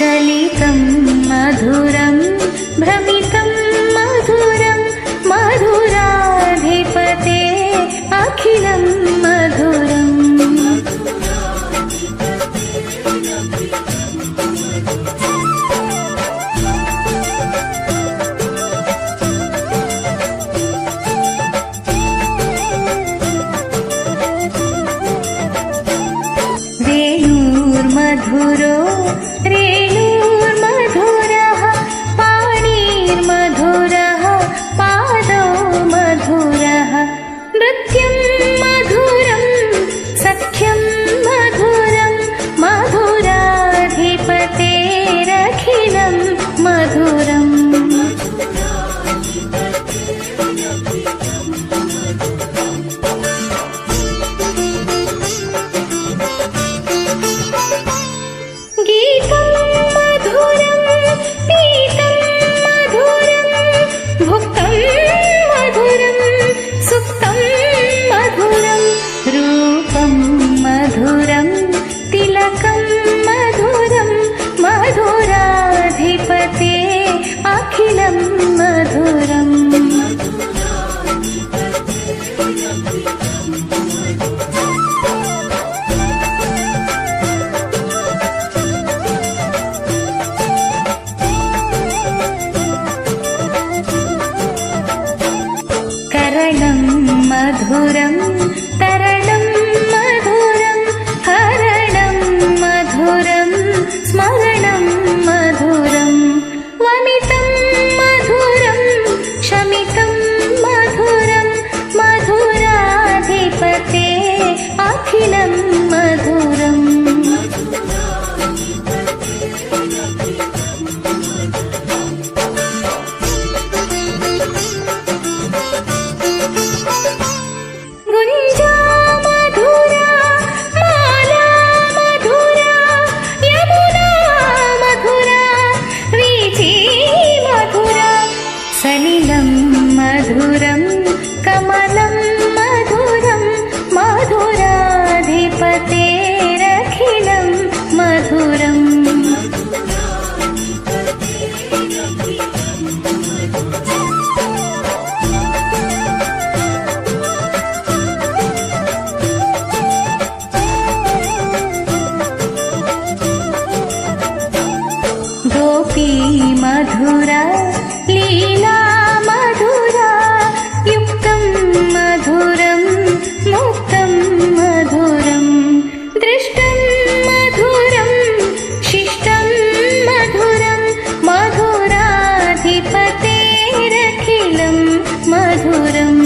चलितं मधुरं भ्रमितं मधुरं मधुराधिपते अखिलं मधुरम् वेणुर्मधुरो रेणुर्मधुरः पाणिर्मधुरः पादौ मधुरः नृत्यं मधुरं सख्यं मधुरं मधुराधिपतेरखिलं मधुरम् गीतं मधुरं पीतं मधुरं भुक्तं मधुरं सुप्तं मधुरं रूपं मधुरं तिलकं मधुरं मधुराधिपते अखिलं मधुरम् करणं मधुरं तरणं मधुरं हरणं मधुरं स्मरणं मधुरं वमितं मधुरं शमितं मधुरं मधुराधिपते अखिलं मधुरम् सलिलं मधुरं कमलं मधुरं मधुराधिपतेरखिलं मधुरम् गोपी मधुरा लीला मधुरा युक्तं मधुरं मुक्तं मधुरं दृष्टं मधुरं शिष्टं मधुरं मधुराधिपतेरखिलं मधुरम्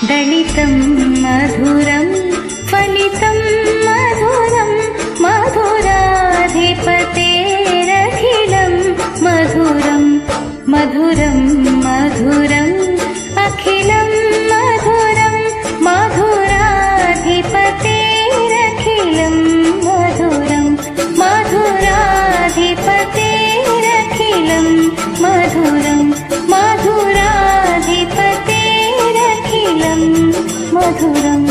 दलितं मधुरं फलितं मधुरं मधुराधिपतेरखिलं मधुरं मधुरं मधुरम् अखिलं मधुरं मधुराधिपतेरखिलं मधुरं मधुराधिपतेरखिलं मधुरं मधुराधिपतेरखिलं मधुरम्